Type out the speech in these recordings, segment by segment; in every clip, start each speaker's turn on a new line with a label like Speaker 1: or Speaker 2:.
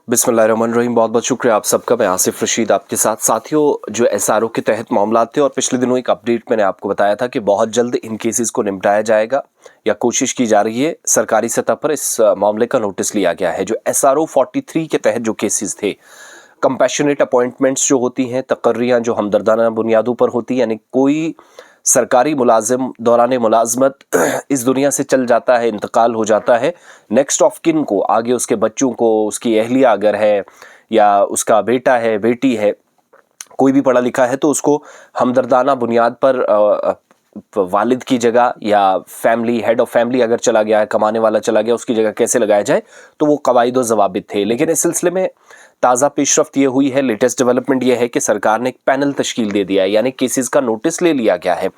Speaker 1: बिस्मिल्लाहिर्रहमानिर्रहीम। बहुत बहुत शुक्रिया आप सबका। मैं आसिफ रशीद आपके साथ। साथियों, जो एसआरओ के तहत मामला थे और पिछले दिनों एक अपडेट मैंने आपको बताया था कि बहुत जल्द इन केसेस को निपटाया जाएगा या कोशिश की जा रही है। सरकारी सतह पर इस मामले का नोटिस लिया गया है। जो एसआरओ 43 के तहत जो केसेस थे, कंपैशनेट अपॉइंटमेंट्स जो होती हैं, तकर्रियाँ जो हमदर्दाना बुनियादों पर होती हैं, यानी कोई सरकारी मुलाजिम दौरान मुलाजमत इस दुनिया से चल जाता है, इंतकाल हो जाता है, नेक्स्ट ऑफ किन को, आगे उसके बच्चों को, उसकी अहलिया अगर है या उसका बेटा है, बेटी है, कोई भी पढ़ा लिखा है, तो उसको हमदर्दाना बुनियाद पर वालिद की जगह या फैमिली हेड ऑफ फैमिली अगर चला गया है, कमाने वाला चला गया, उसकी जगह कैसे लगाया जाए, तो वो कवायद व ज़वाबित थे। लेकिन इस सिलसिले में ताज़ा पेशरफ्त ये हुई है, लेटेस्ट डेवलपमेंट ये है कि सरकार ने एक पैनल तश्कील दे दिया है, यानी केसेस का नोटिस ले लिया गया है।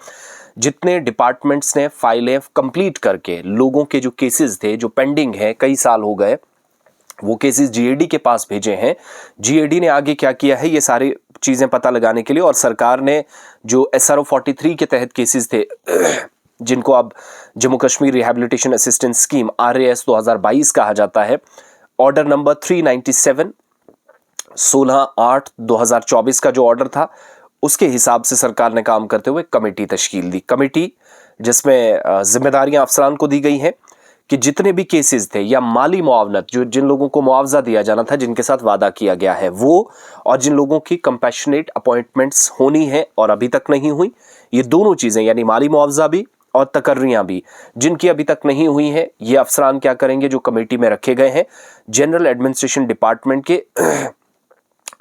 Speaker 1: जितने डिपार्टमेंट्स ने फाइलें कंप्लीट करके लोगों के जो केसेस थे, जो पेंडिंग हैं, कई साल हो गए, वो केसेस जीएडी के पास भेजे हैं। जीएडी ने आगे क्या किया है, ये सारी चीज़ें पता लगाने के लिए, और सरकार ने जो एसआरओ 43 के तहत केसेस थे जिनको अब Jammu Kashmir rehabilitation assistance scheme RAS 2022 कहा जाता है, ऑर्डर नंबर 397 16/8/2024 का जो ऑर्डर था, उसके हिसाब से सरकार ने काम करते हुए कमेटी तश्कील दी। कमेटी जिसमें जिम्मेदारियां अफसरान को दी गई हैं कि जितने भी केसेस थे या माली मुआवनत, जो जिन लोगों को मुआवजा दिया जाना था, जिनके साथ वादा किया गया है वो, और जिन लोगों की कंपैशनेट अपॉइंटमेंट्स होनी है और अभी तक नहीं हुई, ये दोनों चीज़ें यानी माली मुआवजा भी और तकर्रियाँ भी जिनकी अभी तक नहीं हुई हैं, ये अफसरान क्या करेंगे, जो कमेटी में रखे गए हैं, जनरल एडमिनिस्ट्रेशन डिपार्टमेंट के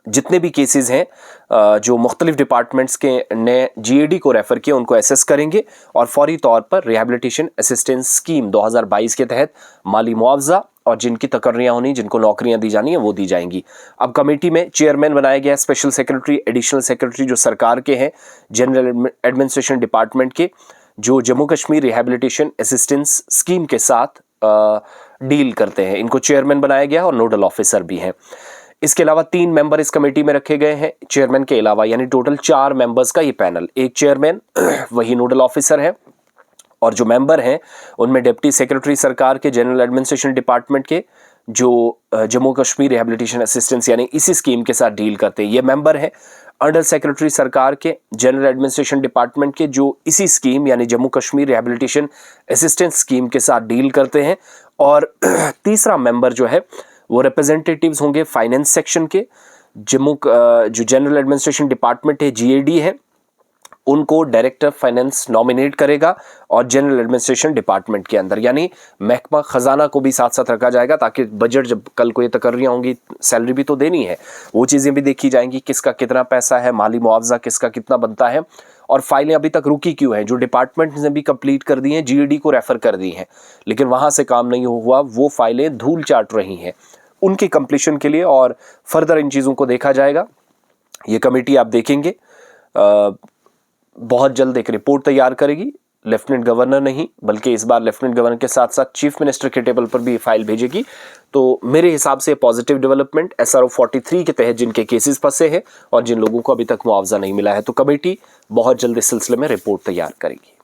Speaker 1: जितने भी केसेस हैं जो मुख्तलिफ डिपार्टमेंट्स के ने जीएडी को रेफर किया, उनको एसेस करेंगे और फौरी तौर पर रिहैबिलिटेशन असिस्टेंस स्कीम 2022 के तहत माली मुआवजा और जिनकी तकर्रियाँ होनी, जिनको नौकरियां दी जानी है, वो दी जाएंगी। अब कमेटी में चेयरमैन बनाया गया, स्पेशल सेक्रेटरी, एडिशनल सेक्रेटरी जो सरकार के हैं, जनरल एडमिनिस्ट्रेशन डिपार्टमेंट के, जो Jammu Kashmir rehabilitation assistance scheme के साथ डील करते हैं, इनको चेयरमैन बनाया गया और नोडल ऑफिसर भी हैं। इसके अलावा 3 मेंबर इस कमेटी में रखे गए हैं चेयरमैन के अलावा, यानी टोटल 4 मेंबर्स का ये पैनल। एक चेयरमैन वही नोडल ऑफिसर है, और जो मेंबर हैं उनमें डिप्टी सेक्रेटरी सरकार के जनरल एडमिनिस्ट्रेशन डिपार्टमेंट के, जो जम्मू कश्मीर रिहैबिलिटेशन असिस्टेंस यानी इसी स्कीम के साथ डील करते हैं, ये मेंबर हैं। अंडर सेक्रेटरी सरकार के जनरल एडमिनिस्ट्रेशन डिपार्टमेंट के, जो इसी स्कीम यानी Jammu Kashmir rehabilitation assistance scheme के साथ डील करते हैं। और तीसरा मेंबर जो है वो रिप्रेजेंटेटिव्स होंगे फाइनेंस सेक्शन के। जो जनरल एडमिनिस्ट्रेशन डिपार्टमेंट है, जीएडी है, उनको डायरेक्टर फाइनेंस नॉमिनेट करेगा और जनरल एडमिनिस्ट्रेशन डिपार्टमेंट के अंदर यानी महकमा खजाना को भी साथ साथ रखा जाएगा, ताकि बजट जब कल को ये तकर्रियाँ होंगी, सैलरी भी तो देनी है, वो चीज़ें भी देखी जाएंगी, किसका कितना पैसा है, माली मुआवजा किसका कितना बनता है, और फाइलें अभी तक रुकी क्यों हैं, जो डिपार्टमेंट ने भी कंप्लीट कर दी हैं, जीएडी को रेफर कर दी हैं, लेकिन वहाँ से काम नहीं हुआ, वो फाइलें धूल चाट रही हैं, उनकी कंप्लीशन के लिए और फर्दर इन चीज़ों को देखा जाएगा। ये कमेटी आप देखेंगे बहुत जल्द एक रिपोर्ट तैयार करेगी। लेफ्टिनेंट गवर्नर नहीं, बल्कि इस बार लेफ्टिनेंट गवर्नर के साथ साथ चीफ मिनिस्टर के टेबल पर भी फाइल भेजेगी। तो मेरे हिसाब से पॉजिटिव डेवलपमेंट, एसआरओ 43 के तहत जिनके केसेस फंसे हैं और जिन लोगों को अभी तक मुआवजा नहीं मिला है, तो कमेटी बहुत जल्द इस सिलसिले में रिपोर्ट तैयार करेगी।